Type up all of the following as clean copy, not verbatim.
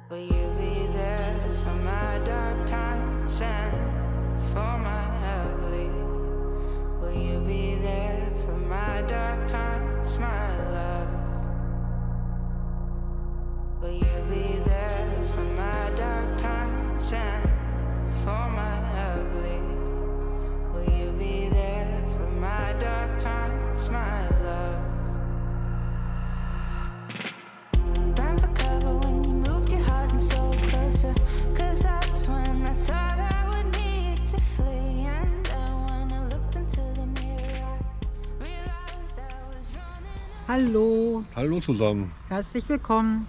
Will you be there for my dark times and for my ugly? Will you be there for my dark times, my love? Will you be there for my dark times and for my ugly? Will you be there for my dark times, my love? Ran for cover when you moved your heart and soul closer, 'cause that's when I thought I would need to flee. And then when I looked into the mirror, I realized I was running. Hallo, Hallo zusammen. herzlich willkommen.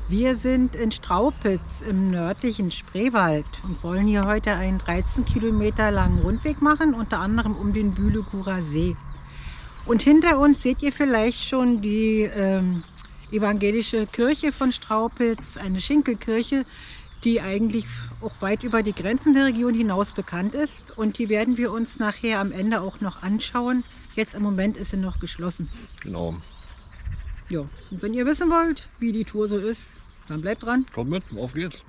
Wir sind in Straupitz im nördlichen Spreewald und wollen hier heute einen 13 Kilometer langen Rundweg machen, unter anderem um den Bühlegurer See. Und hinter uns seht ihr vielleicht schon die evangelische Kirche von Straupitz, eine Schinkelkirche, die eigentlich auch weit über die Grenzen der Region hinaus bekannt ist. Und die werden wir uns nachher am Ende auch noch anschauen. Jetzt im Moment ist sie noch geschlossen. Genau. Ja, und wenn ihr wissen wollt, wie die Tour so ist, dann bleibt dran. Kommt mit, auf geht's.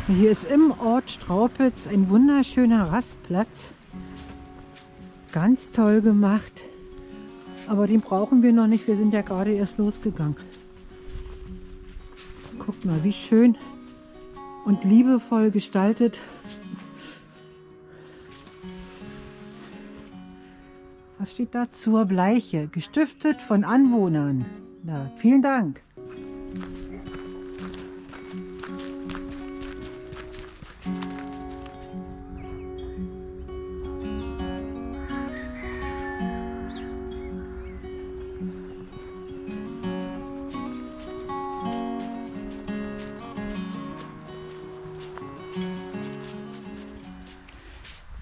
Hier ist im Ort Straupitz ein wunderschöner Rastplatz. Ganz toll gemacht. Aber den brauchen wir noch nicht, wir sind ja gerade erst losgegangen. Guckt mal, wie schön und liebevoll gestaltet. Was steht da? Zur Bleiche, gestiftet von Anwohnern. Na, vielen Dank.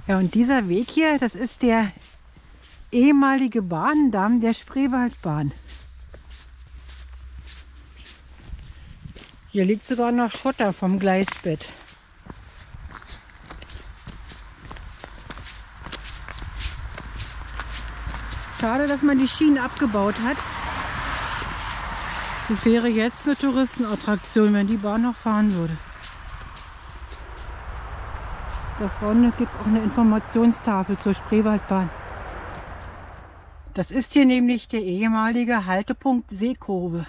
Ja, und dieser Weg hier, das ist der ehemalige Bahndamm der Spreewaldbahn. Hier liegt sogar noch Schotter vom Gleisbett. Schade, dass man die Schienen abgebaut hat. Das wäre jetzt eine Touristenattraktion, wenn die Bahn noch fahren würde. Da vorne gibt es auch eine Informationstafel zur Spreewaldbahn. Das ist hier nämlich der ehemalige Haltepunkt Seekurve.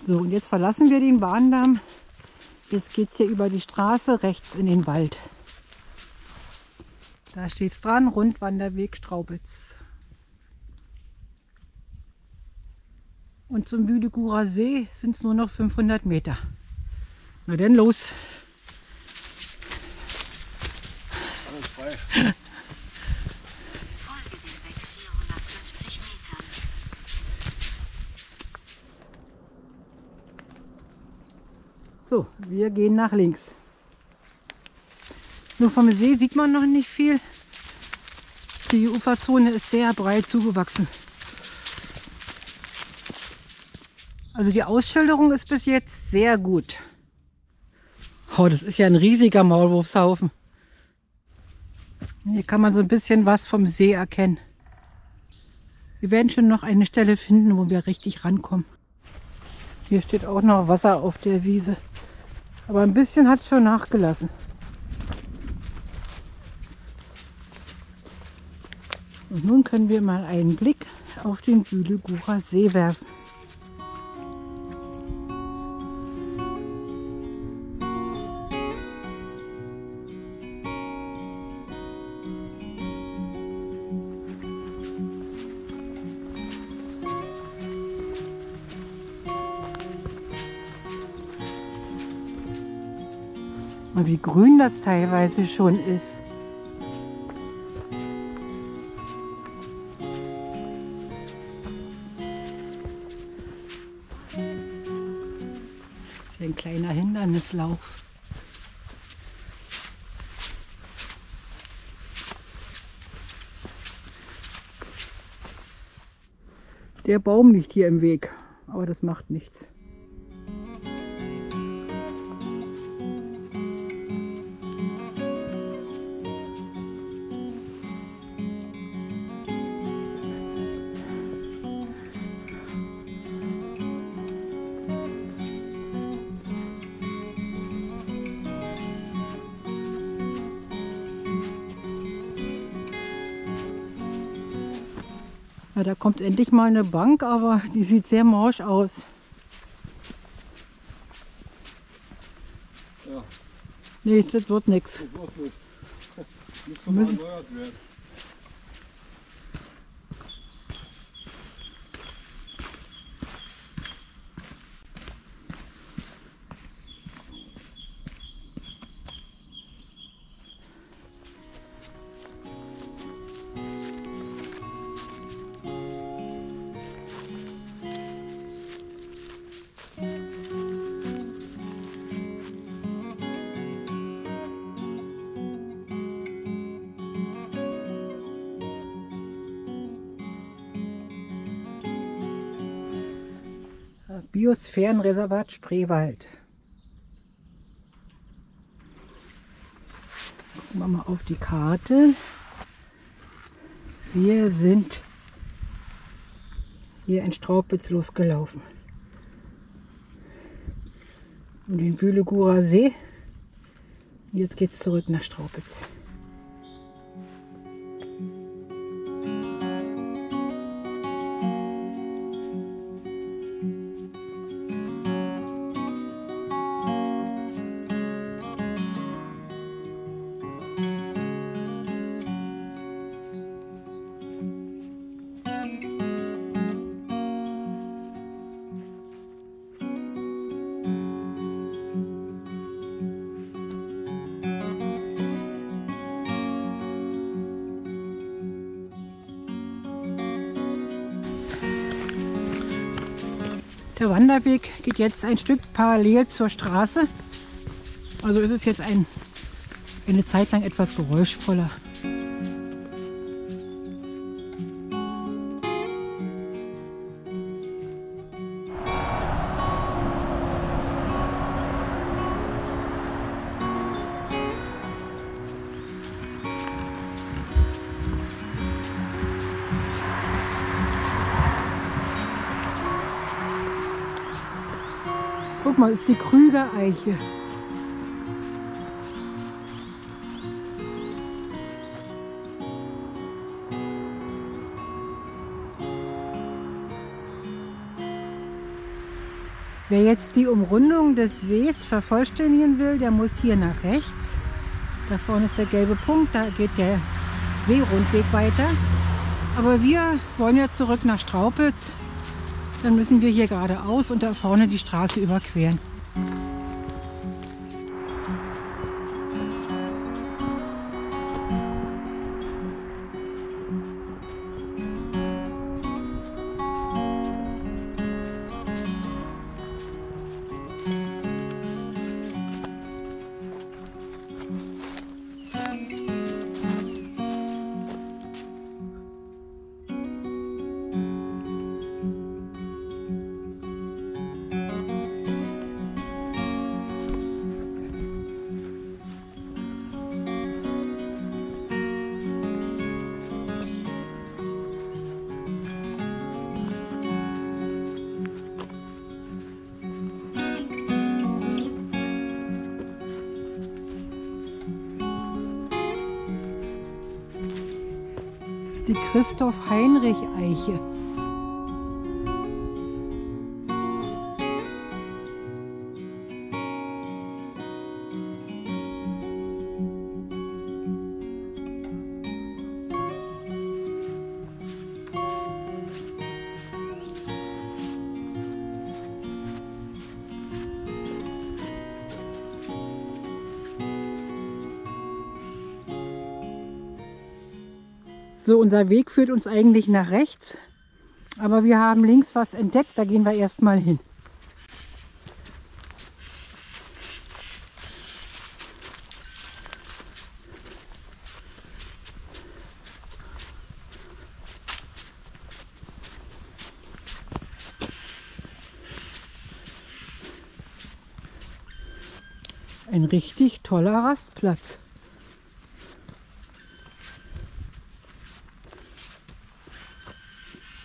So, und jetzt verlassen wir den Bahndamm. Jetzt geht es hier über die Straße rechts in den Wald. Da steht es dran, Rundwanderweg Straupitz. Und zum Bühlegurer See sind es nur noch 500 Meter. Na denn los! Alles frei. Folge dem Weg 450 Metern. So, wir gehen nach links. Nur vom See sieht man noch nicht viel. Die Uferzone ist sehr breit zugewachsen. Also die Ausschilderung ist bis jetzt sehr gut. Oh, das ist ja ein riesiger Maulwurfshaufen. Hier kann man so ein bisschen was vom See erkennen. Wir werden schon noch eine Stelle finden, wo wir richtig rankommen. Hier steht auch noch Wasser auf der Wiese. Aber ein bisschen hat es schon nachgelassen. Und nun können wir mal einen Blick auf den Bühlegurer See werfen. Und wie grün das teilweise schon ist. Hier ein kleiner Hindernislauf. Der Baum liegt hier im Weg, aber das macht nichts. Ja, da kommt endlich mal eine Bank, aber die sieht sehr morsch aus. Ja, Nee, das wird nichts. das wird nicht. Müsste Wir mal müssen- erneuert werden. Biosphärenreservat Spreewald. Gucken wir mal auf die Karte. Wir sind hier in Straupitz losgelaufen. Um den Bühlegurer See. Jetzt geht es zurück nach Straupitz. Der Wanderweg geht jetzt ein Stück parallel zur Straße. Also ist es jetzt eine Zeit lang etwas geräuschvoller. Guck mal, ist die Krüger-Eiche. Wer jetzt die Umrundung des Sees vervollständigen will, der muss hier nach rechts. Da vorne ist der gelbe Punkt, da geht der Seerundweg weiter. Aber wir wollen ja zurück nach Straupitz. Dann müssen wir hier geradeaus und da vorne die Straße überqueren. Die Christoph-Heinrich-Eiche. So, unser Weg führt uns eigentlich nach rechts, aber wir haben links was entdeckt, da gehen wir erstmal hin. Ein richtig toller Rastplatz.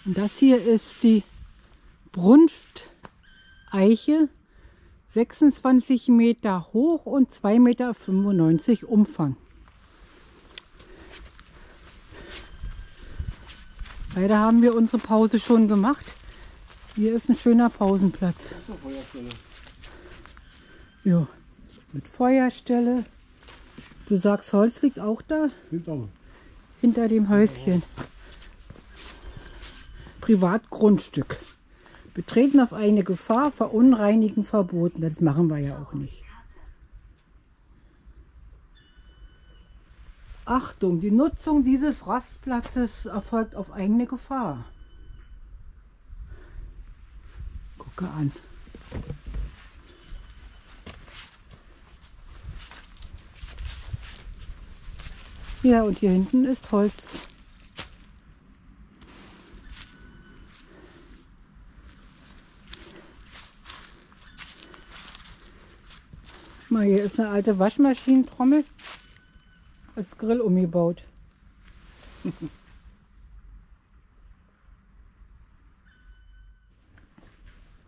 Und das hier ist die Brunft-Eiche, 26 Meter hoch und 2,95 Meter Umfang. Leider haben wir unsere Pause schon gemacht. Hier ist ein schöner Pausenplatz. Ja, mit Feuerstelle. Du sagst, Holz liegt auch da? Hinter dem Häuschen. Privatgrundstück. Betreten auf eine Gefahr, verunreinigen verboten. Das machen wir ja auch nicht. Achtung, die Nutzung dieses Rastplatzes erfolgt auf eigene Gefahr. Gucke an. Ja, und hier hinten ist Holz. Mal, hier ist eine alte Waschmaschinentrommel als Grill umgebaut.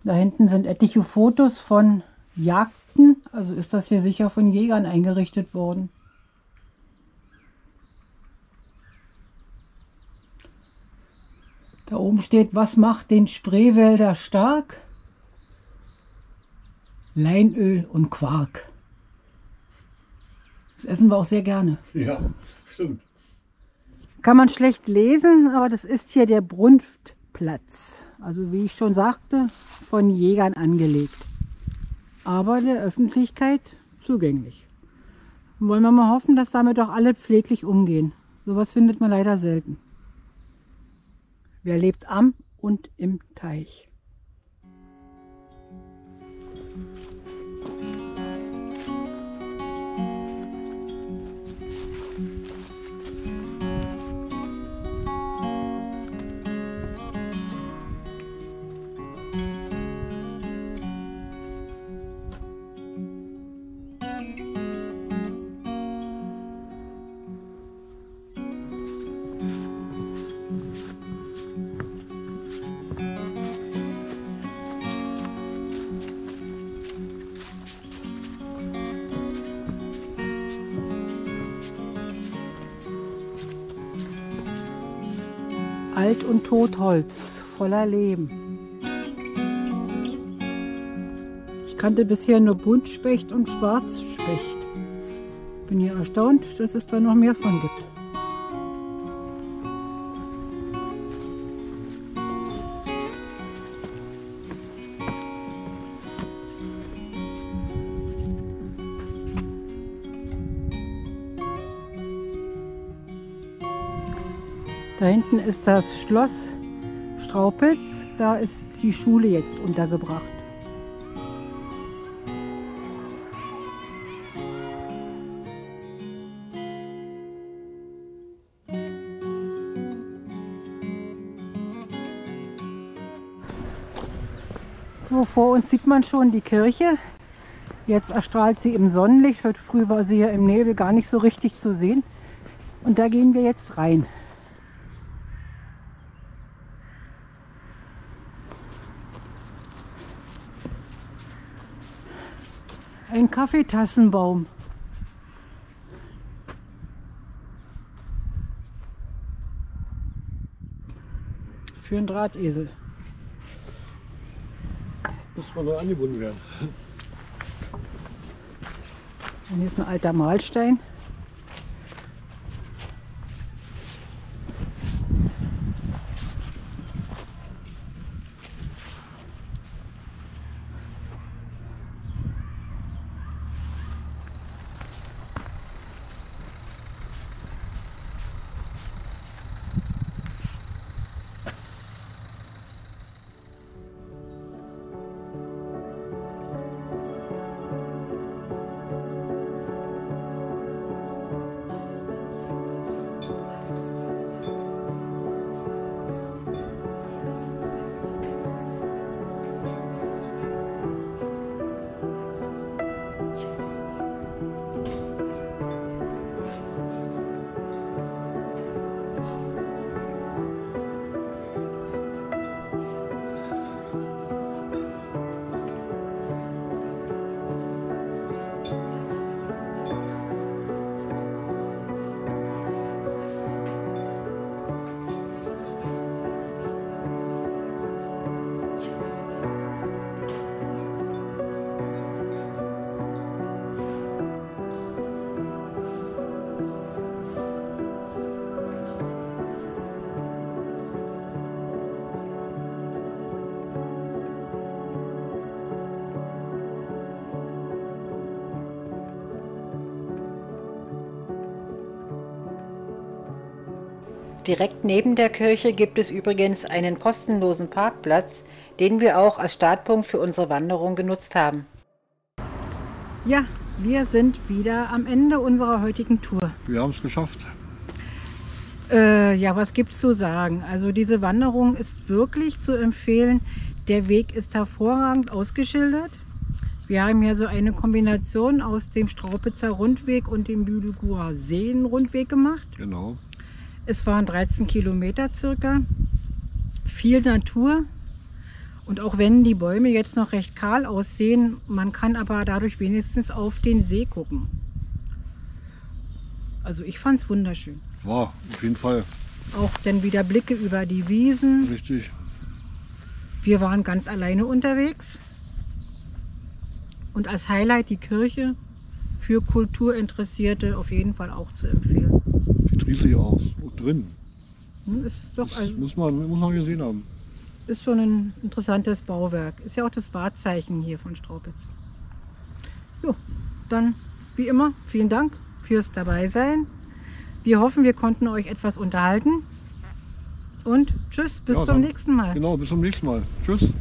Da hinten sind etliche Fotos von Jagden, also ist das hier sicher von Jägern eingerichtet worden. Da oben steht, was macht den Spreewälder stark? Leinöl und Quark. Das essen wir auch sehr gerne. Ja, stimmt. Kann man schlecht lesen, aber das ist hier der Brunftplatz. Also wie ich schon sagte, von Jägern angelegt. Aber der Öffentlichkeit zugänglich. Wollen wir mal hoffen, dass damit auch alle pfleglich umgehen. Sowas findet man leider selten. Wer lebt am und im Teich? Alt- und Totholz, voller Leben. Ich kannte bisher nur Buntspecht und Schwarzspecht. Bin hier erstaunt, dass es da noch mehr von gibt. Da hinten ist das Schloss Straupitz, da ist die Schule jetzt untergebracht. So, vor uns sieht man schon die Kirche. Jetzt erstrahlt sie im Sonnenlicht. Heute früh war sie hier im Nebel gar nicht so richtig zu sehen. Und da gehen wir jetzt rein. Ein Kaffeetassenbaum. Für einen Drahtesel. Muss man neu angebunden werden. Und hier ist ein alter Mahlstein. Direkt neben der Kirche gibt es übrigens einen kostenlosen Parkplatz, den wir auch als Startpunkt für unsere Wanderung genutzt haben. Ja, wir sind wieder am Ende unserer heutigen Tour. Wir haben es geschafft. Ja, was gibt's zu sagen? Also diese Wanderung ist wirklich zu empfehlen. Der Weg ist hervorragend ausgeschildert. Wir haben hier so eine Kombination aus dem Straupitzer Rundweg und dem Bühlegurer Seen-Rundweg gemacht. Genau. Es waren 13 Kilometer circa, viel Natur und auch wenn die Bäume jetzt noch recht kahl aussehen, man kann aber dadurch wenigstens auf den See gucken. Also ich fand es wunderschön. War auf jeden Fall. Auch dann wieder Blicke über die Wiesen. Richtig. Wir waren ganz alleine unterwegs und als Highlight die Kirche, für Kulturinteressierte auf jeden Fall auch zu empfehlen. Sieht riesig aus. Und drin. Ist doch Das muss man gesehen haben. ist schon ein interessantes Bauwerk. Ist ja auch das Wahrzeichen hier von Straupitz. Jo, dann wie immer vielen Dank fürs Dabeisein. Wir hoffen, wir konnten euch etwas unterhalten. Und tschüss, bis Ja, zum dann. nächsten Mal. Genau, bis zum nächsten Mal. Tschüss.